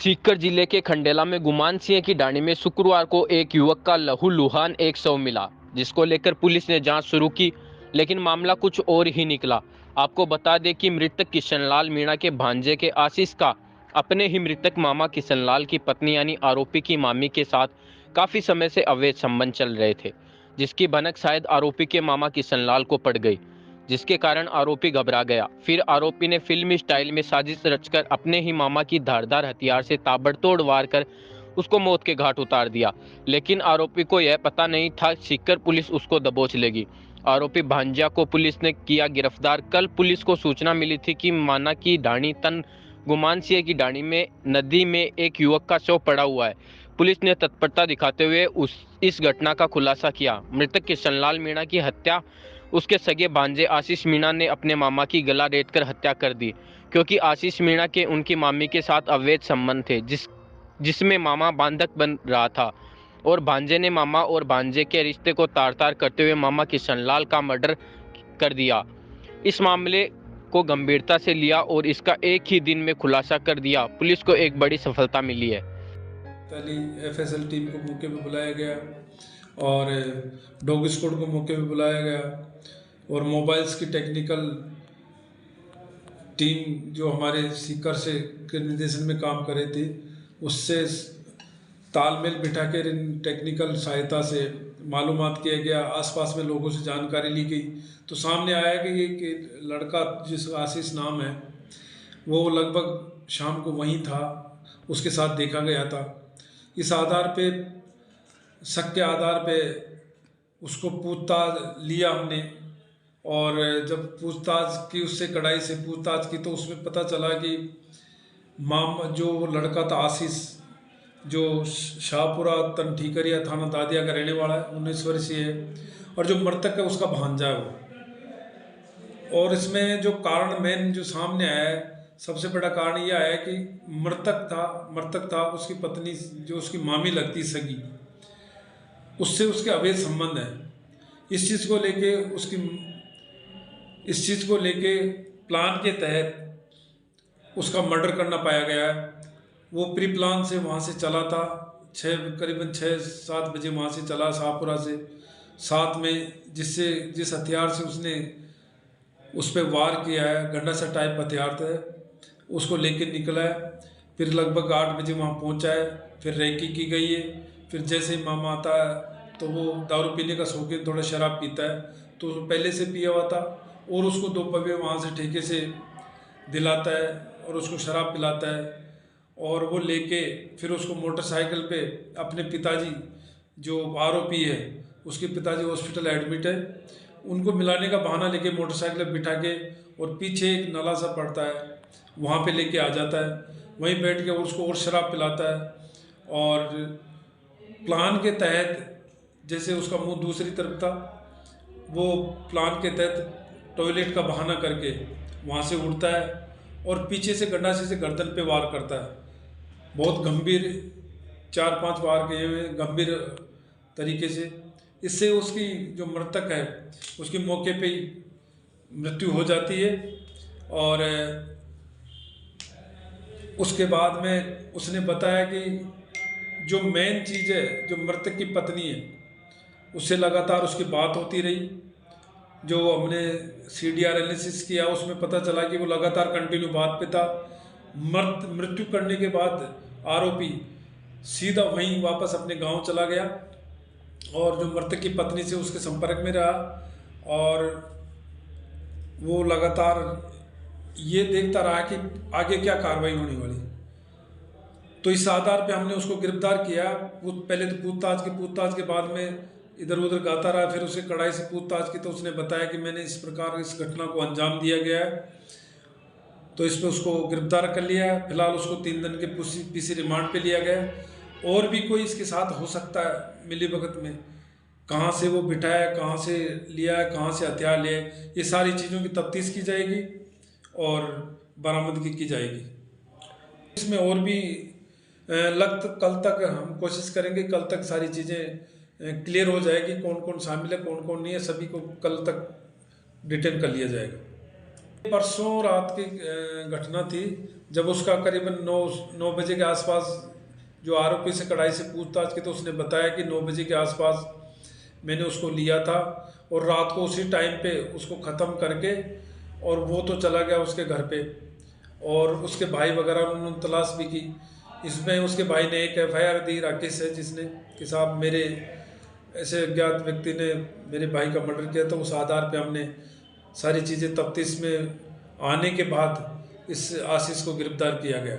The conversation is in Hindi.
सीकर जिले के खंडेला में गुमान सिंह की डाणी में शुक्रवार को एक युवक का लहूलुहान एक शव मिला, जिसको लेकर पुलिस ने जांच शुरू की, लेकिन मामला कुछ और ही निकला। आपको बता दें कि मृतक किशनलाल मीणा के भांजे के आशीष का अपने ही मृतक मामा किशनलाल की पत्नी यानी आरोपी की मामी के साथ काफी समय से अवैध संबंध चल रहे थे, जिसकी भनक शायद आरोपी के मामा किशनलाल को पड़ गई, जिसके कारण आरोपी घबरा गया। फिर आरोपी ने फिल्मी स्टाइल में साजिश रचकर अपने ही मामा की धारदार हथियार से ताबड़तोड़ वार कर उसको मौत के घाट उतार दिया। लेकिन आरोपी को यह पता नहीं था सीकर पुलिस उसको दबोच लेगी। आरोपी भांजा को पुलिस ने किया गिरफ्तार। कल पुलिस को सूचना मिली थी कि माना की ढाणी तन गुमान सिंह की ढाणी में नदी में एक युवक का शव पड़ा हुआ है। पुलिस ने तत्परता दिखाते हुए इस घटना का खुलासा किया। मृतक किशनलाल मीणा की हत्या उसके सगे भांजे आशीष मीणा ने अपने मामा की गला रेतकर हत्या कर दी, क्योंकि आशीष मीणा के उनकी मामी के साथ अवैध संबंध थे, जिसमें मामा बांधक बन रहा था और भांजे ने मामा और भांजे के रिश्ते को तार-तार करते हुए मामा किशनलाल का मर्डर कर दिया। इस मामले को गंभीरता से लिया और इसका एक ही दिन में खुलासा कर दिया। पुलिस को एक बड़ी सफलता मिली है। पहली एफएसएल टीम को मौके पे बुलाया गया और डॉग स्क्वाड को मौके पे बुलाया गया और मोबाइल्स की टेक्निकल टीम जो हमारे सीकर से के निर्देशन में काम कर रही थी, उससे तालमेल बिठा कर इन टेक्निकल सहायता से मालूमात किया गया, आसपास में लोगों से जानकारी ली गई, तो सामने आया कि ये लड़का जिस आशीष नाम है वो लगभग शाम को वहीं था, उसके साथ देखा गया था। इस आधार पे, शक के आधार पे उसको पूछताछ लिया हमने और जब पूछताछ की, उससे कड़ाई से पूछताछ की, तो उसमें पता चला कि जो लड़का था आशीष, जो शाहपुरा तन ठीकरिया थाना दादिया का रहने वाला है, 19 वर्षीय है, और जो मृतक है उसका भांजा है वो। और इसमें जो कारण मेन जो सामने आया है, सबसे बड़ा कारण यह है कि मृतक था उसकी पत्नी जो उसकी मामी लगती सगी, उससे उसके अवैध संबंध है। इस चीज़ को लेके प्लान के तहत उसका मर्डर करना पाया गया है। वो प्री प्लान से वहाँ से चला था, करीबन 6-7 बजे वहाँ से चला शाहपुरा से, साथ में जिस हथियार से उसने उस पर वार किया है, गंडा सा टाइप हथियार था, उसको लेके निकला है। फिर लगभग 8 बजे वहाँ पहुँचा है, फिर रेकी की गई है। फिर जैसे ही मामा आता है तो वो दारू पीने का शौकीन, थोड़ा शराब पीता है, तो पहले से पिया हुआ था और उसको 2 पवे वहाँ से ठेके से दिलाता है और उसको शराब पिलाता है। और वो लेके फिर उसको मोटरसाइकिल पे अपने पिताजी जो आरोपी है, उसके पिताजी हॉस्पिटल एडमिट है, उनको मिलाने का बहाना लेके मोटरसाइकिल पे बिठा के और पीछे एक नाला सा पड़ता है वहाँ पे लेके आ जाता है। वहीं बैठ के उसको और शराब पिलाता है और प्लान के तहत, जैसे उसका मुंह दूसरी तरफ था, वो प्लान के तहत टॉयलेट का बहाना करके वहाँ से उड़ता है और पीछे से गंडासे से गर्दन पे वार करता है। बहुत गंभीर 4-5 वार किए हुए गंभीर तरीके से। इससे उसकी जो मृतक है उसकी मौके पे ही मृत्यु हो जाती है। और उसके बाद में उसने बताया कि जो मेन चीज़ है, जो मृतक की पत्नी है, उससे लगातार उसकी बात होती रही। जो हमने CDR एनालिसिस किया उसमें पता चला कि वो लगातार कंटिन्यू बात पे था। मृत्यु करने के बाद आरोपी सीधा वहीं वापस अपने गांव चला गया और जो मृतक की पत्नी से उसके संपर्क में रहा और वो लगातार ये देखता रहा कि आगे क्या कार्रवाई होने वाली। तो इस आधार पे हमने उसको गिरफ्तार किया। पहले तो पूछताछ के बाद में इधर उधर गाता रहा, फिर उसे कड़ाई से पूछताछ की तो उसने बताया कि मैंने इस प्रकार इस घटना को अंजाम दिया गया है, तो इस पर उसको गिरफ्तार कर लिया है। फिलहाल उसको 3 दिन के PC रिमांड पे लिया गया। और भी कोई इसके साथ हो सकता है मिली भगत में, कहाँ से वो बिठाया, कहाँ से लिया है, कहाँ से हथियार लिया है, ये सारी चीज़ों की तफ्तीश की जाएगी और बरामदगी की जाएगी। इसमें और भी कल तक हम कोशिश करेंगे, कल तक सारी चीज़ें क्लियर हो जाएगी, कौन कौन शामिल है, कौन कौन नहीं है, सभी को कल तक डिटेन कर लिया जाएगा। परसों रात की घटना थी, जब उसका करीबन 9 बजे के आसपास जो आरोपी से कड़ाई से पूछताछ की तो उसने बताया कि 9 बजे के आसपास मैंने उसको लिया था और रात को उसी टाइम पे उसको ख़त्म करके और वो तो चला गया उसके घर पे, और उसके भाई वगैरह उन्होंने तलाश भी की। इसमें उसके भाई ने एक FIR दी, राकेश है जिसने, कि साहब मेरे ऐसे अज्ञात व्यक्ति ने मेरे भाई का मर्डर किया। तो उस आधार पे हमने सारी चीज़ें तफ्तीश में आने के बाद इस आशीष को गिरफ्तार किया गया।